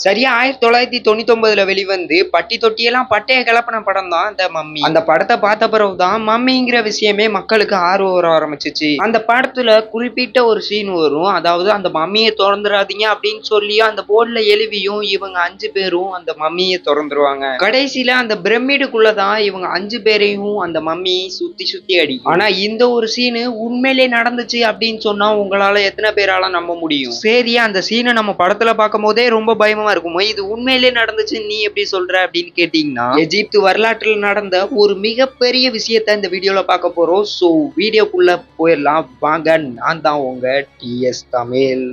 சரியா 1999ல வெளிவந்து பட்டி தொட்டியெல்லாம் பட்டைய கிளப்பின படம் தான் இந்த மம்மி. அந்த படத்தை பார்த்த பிறகுதான் மம்மிங்கிற விஷயமே மக்களுக்கு ஆர்வம் வர ஆரம்பிச்சிச்சு. அந்த படத்துல குறிப்பிட்ட ஒரு சீன் வரும். அதாவது அந்த மம்மியை திறந்துடாதீங்க அப்படின்னு சொல்லி அந்த போர்டுல எழுவியும் இவங்க 5 பேரும் அந்த மம்மியை திறந்துருவாங்க. கடைசியில அந்த பிரமிடுக்குள்ளதான் இவங்க 5 பேரையும் அந்த மம்மி சுத்தி சுத்தி அடிக்கும். ஆனா இந்த ஒரு சீனு உண்மையிலே நடந்துச்சு அப்படின்னு சொன்னா உங்களால எத்தனை பேரால நம்ப முடியும்? சரி, அந்த சீனை நம்ம படத்துல பார்க்கும் போதே ரொம்ப பயமா இருக்குமோ, இது உண்மையிலே நடந்துச்சு நீ எப்படி சொல்ற அப்படின்னு கேட்டீங்கன்னா, எகிப்து வரலாற்றில் நடந்த ஒரு மிகப்பெரிய விஷயத்தை இந்த வீடியோல பார்க்க போறோம். சோ வீடியோக்குள்ள போயிடலாம் வாங்க. நான் தான் உங்க டிஎஸ் தமிழ்.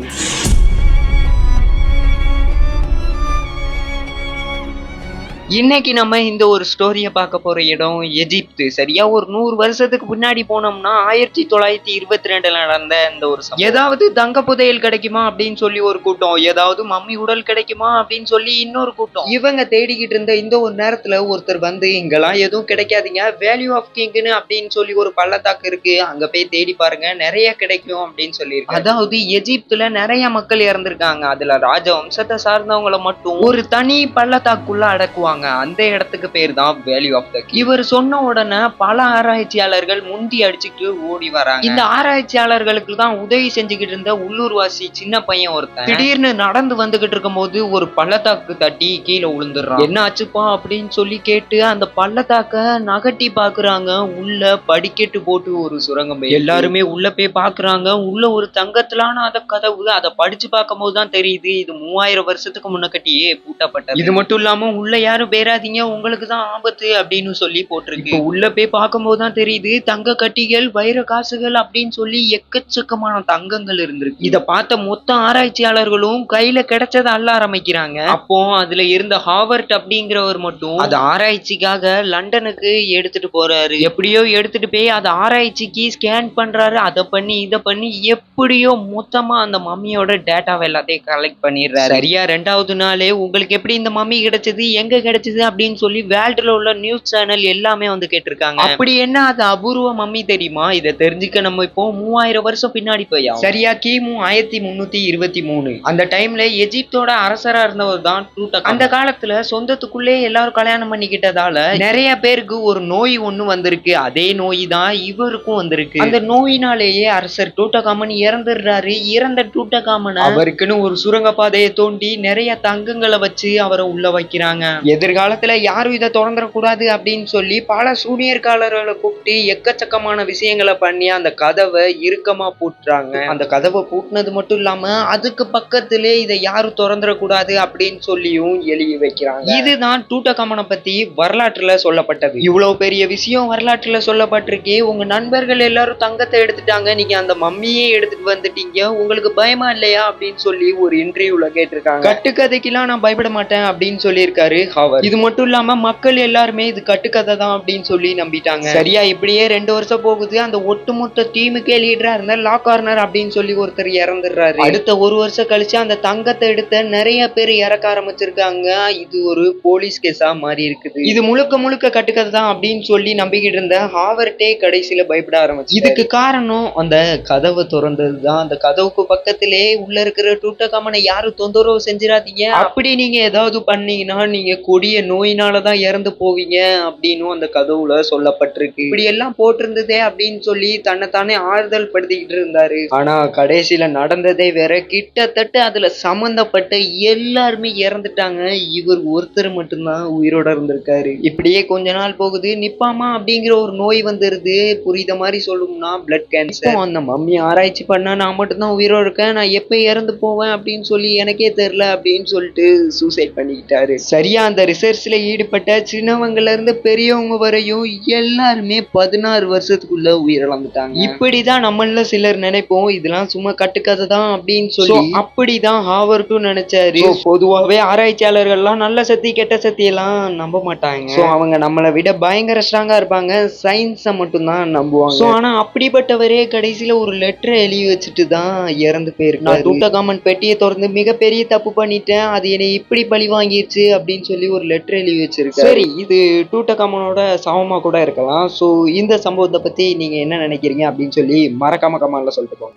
இன்னைக்கு நம்ம இந்த ஒரு ஸ்டோரியை பார்க்க போற இடம் எகிப்து. சரியா ஒரு 100 வருஷத்துக்கு முன்னாடி போனோம்னா 1922ல நடந்த இந்த ஒரு ஏதாவது தங்க புதையல் கிடைக்குமா அப்படின்னு சொல்லி ஒரு கூட்டம், ஏதாவது மம்மி உடல் கிடைக்குமா அப்படின்னு சொல்லி இன்னொரு கூட்டம். இவங்க தேடிக்கிட்டு இருந்த இந்த ஒரு நேரத்துல ஒருத்தர் வந்து இங்கெல்லாம் எதுவும் கிடைக்காதீங்க, வேல்யூ ஆஃப் கிங்னு அப்படின்னு சொல்லி ஒரு பள்ளத்தாக்கு இருக்கு, அங்க போய் தேடி பாருங்க நிறைய கிடைக்கும் அப்படின்னு சொல்லி. அதாவது எகிப்துல நிறைய மக்கள் இறந்திருக்காங்க, அதுல ராஜ வம்சத்தை சார்ந்தவங்களை மட்டும் ஒரு தனி பள்ளத்தாக்குள்ள அடக்குவாங்க. அந்த இடத்துக்கு பேர் தான் வேல்யூ ஆஃப் த கிங். இவர் சொன்ன உடனே பல ஆராய்ச்சியாளர்கள் முந்தி அடிச்சுட்டு ஓடி வராங்க. இந்த ஆராய்ச்சியாளர்களுக்கு தான் உதவி செஞ்சுக்கிட்டு இருந்த உள்ளூர்வாசி சின்ன பையன் ஒருத்தன் திடீர்னு நடந்து வந்துகிட்டு இருக்கும் போது ஒரு பள்ளத்தாக்கு தட்டி கீழே விழுந்துடுறான். என்ன ஆச்சுப்பா அப்படின்னு சொல்லி கேட்டு அந்த பள்ளத்தாக்க நகட்டி பாக்குறாங்க. உள்ள படிக்கட்டு போட்டு ஒரு சுரங்கம், எல்லாருமே உள்ள போய் பாக்குறாங்க. உள்ள ஒரு தங்கத்திலான அத கதவு, அதை படிச்சு பார்க்கும் போதுதான் தெரியுது இது 3000 வருஷத்துக்கு முன்னக்கட்டியே பூட்டப்பட்டது. இது மட்டும் இல்லாம உள்ள யாரும் பேராதீங்க, உங்களுக்கு தான் ஆபத்து அப்படின்னு சொல்லி போட்டிருக்கு. உள்ள போய் பார்க்கும்போது தான் தெரியுது தங்க கட்டிகள், வைர காசுகள் அப்படின்னு சொல்லி எக்கச்சக்கமான தங்கங்கள் இருந்திருக்கு. இத பார்த்த மொத்த ஆராய்ச்சியாளர்களும் கையில கிடைச்சதை அள்ள ஆரம்பிக்கிறாங்க. அப்போ அதுல இருந்த ஹாவர்ட் அப்படிங்கிறவர் மட்டும் அது ஆராய்ச்சிக்காக லண்டனுக்கு எடுத்துட்டு போறாரு. எப்படியோ எடுத்துட்டு போய் அதை ஆராய்ச்சிக்கு ஸ்கேன் பண்றாரு. அதை பண்ணி இதை பண்ணி எப்படியோ மொத்தமா அந்த மம்மியோட டேட்டாவை எல்லாத்தையும் கலெக்ட் பண்ணிடுறாரு. சரியா 2வது நாளே உங்களுக்கு எப்படி இந்த மம்மி கிடைச்சது, எங்க கிடைச்சது அப்படின்னு சொல்லி வேர்ல்டுல உள்ள நியூஸ் சேனல் எல்லாமே வந்து கேட்டிருக்காங்க. அப்படி என்ன அது அபூர்வ மம்மி தெரியுமா? இதை தெரிஞ்சுக்க நம்ம இப்போ 3000 வருஷம் பின்னாடி போய் சரியா கிமு 1323 அந்த டைம்ல எகிப்தோட அரசரா இருந்தவர் தான் டூட்டகாமன். அந்த காலத்துல சொந்தத்துக்குள்ளே எல்லாரும் கல்யாணம் பண்ணிக்கிட்டதால நிறைய பேருக்கு ஒரு நோய் ஒண்ணு வந்திருக்கு. அதே நோய் தான் இவருக்கும் வந்திருக்கு. அந்த நோயினாலேயே அரசர் டூட்டகாமன் இறந்துடுறாரு. இறந்த டூட்டகாமன் அவருக்குன்னு ஒரு சுரங்க பாதையை தோண்டி நிறைய தங்கங்களை வச்சு அவரை உள்ள வைக்கிறாங்க. எதிர்காலத்துல யாரும் இதை தொடர்ந்துடக்கூடாது அப்படின்னு சொல்லி பல சூனியர்காரர்களை கூப்பிட்டு எக்கச்சக்கமான விஷயங்களை பண்ணி அந்த கதவை இறுக்கமா பூட்டுறாங்க. அந்த கதவை பூட்டினது மட்டும் இல்லாம அதுக்கு பக்கத்திலே இதை யாரும் திறந்துடக்கூடாது அப்படின்னு சொல்லியும் எழுதி வைக்கிறாங்க. இதுதான் டூட்டகாமனை பத்தி வரலாற்றுல சொல்லப்பட்டது. இவ்வளவு பெரிய விஷயம் வரலாற்றுல சொல்லப்பட்டிருக்கு. உங்க நண்பர்கள் எல்லாரும் தங்கத்தை எடுத்துட்டாங்க, நீங்க அந்த மம்மியே எடுத்துட்டு வந்துட்டீங்க, உங்களுக்கு பயமா இல்லையா அப்படின்னு சொல்லி ஒரு இன்டர்வியூல கேட்டிருக்காங்க. கட்டுக்கதைக்கெல்லாம் நான் பயப்பட மாட்டேன் அப்படின்னு சொல்லியிருக்காரு ஹாவர்ட். இது மட்டும் இல்லாம மக்கள் எல்லாருமே இது கட்டுக்கதை தான் அப்படின்னு சொல்லி நம்பிட்டாங்க. சரியா இப்படியே 2 வருஷம் போகுது. அந்த ஒட்டுமொத்த டீமுக்கே லீடரா இருந்த லா கார்னர் அப்படின்னு சொல்லி ஒருத்தர் இறந்துடுறாரு. அடுத்த 1 வருஷம் கழிச்சு அந்த தங்கத்தை எடுத்த நிறைய பேர் இறக்க ஆரம்பிச்சிருக்காங்க. இது ஒரு போலீஸ் கேஸா மாறி இருக்குது. இது முழுக்க முழுக்க கட்டுக்கதை தான் அப்படின்னு சொல்லி நம்பிக்கிட்டு இருந்த ஹாவர்ட்டே கடைசியில பயப்பட ஆரம்பிச்சு. இதுக்கு காரணம் அந்த கதவை திறந்தது தான். அந்த கதவுக்கு பக்கத்திலே உள்ள இருக்கிற டூட்டகாமனை யாரும் தொந்தரவு செஞ்சிடாதீங்க, அப்படி நீங்க ஏதாவது பண்ணீங்கன்னா நீங்க கொடிய நோயினாலதான் இறந்து போவீங்க அப்படின்னு அந்த கதவுல சொல்லப்பட்டிருக்கு. இப்படி எல்லாம் போட்டிருந்ததே அப்படின்னு சொல்லி தன்னைத்தானே ஆறுதல் படுத்திக்கிட்டு இருந்தாரு. ஆனா கடைசியில நடந்ததே வேற. கிட்டத்தட்ட அதுல சம்பந்தப்பட்ட எல்லாருமே இறந்துட்டாங்க. இவர் ஒருத்தர் மட்டும்தான் உயிரோட இருந்திருக்காரு. இப்படியே கொஞ்ச நாள் போகுது. நிப்பாமா அப்படிங்கிற ஒரு நோய் வந்துருது. புரியுத மாதிரி சொல்லணும்னா பிளட் கேன்சர். அந்த மம்மி ஆராய்ச்சி பண்ணா நான் மட்டும்தான் உயிரோட இருக்கேன், நான் எப்ப இறந்து போவேன் அப்படின்னு சொல்லி எனக்கே தெரியல அப்படின்னு சொல்லிட்டு சூசைட் பண்ணிக்கிட்டாரு. சரியா அந்த ரிசர்ச்ல ஈடுபட்ட சின்னவங்கல இருந்து பெரியவங்க வரையும் எல்லாருமே 16 வருஷத்துக்குள்ள உயிரிழந்துட்டாங்க. இப்படிதான் நம்மள சிலர் நினைப்போம் இதெல்லாம் சும்மா கட்டுக்கதை தான் அப்படின்னு சொல்லி. அப்படிதான் ஹாவர்டும் நினைச்சாரு. பொதுவாகவே ஆராய்ச்சியாளர்கள்லாம் நல்ல சக்தி கெட்ட சக்தி எல்லாம் நம்ப மாட்டாங்க. அவங்க நம்மளை விட பயங்கர ஸ்ட்ராங்கா இருப்பாங்க, சயின்ஸை மட்டும் தான் நம்புவாங்க. ஆனா அப்படிப்பட்டவரே கடைசியில ஒரு லெட்டரை எழுதி வச்சுட்டு தான் இறந்து போயிருக்கு. நான் டூட்டகாமன் பெட்டியை திறந்து மிகப்பெரிய தப்பு பண்ணிட்டேன், அது என்னை இப்படி பழி வாங்கிடுச்சு அப்படின்னு சொல்லி ஒரு லெட்டர் எழுதி வச்சிருக்கு. சரி, இது டூட்டகாமனோட சமமா கூட இருக்கலாம். ஸோ இந்த சம்பவத்தை பத்தி நீங்க என்ன நினைக்கிறீங்க அப்படின்னு சொல்லி மறக்காம கமெண்ட்ல சொல்லிட்டு போங்க.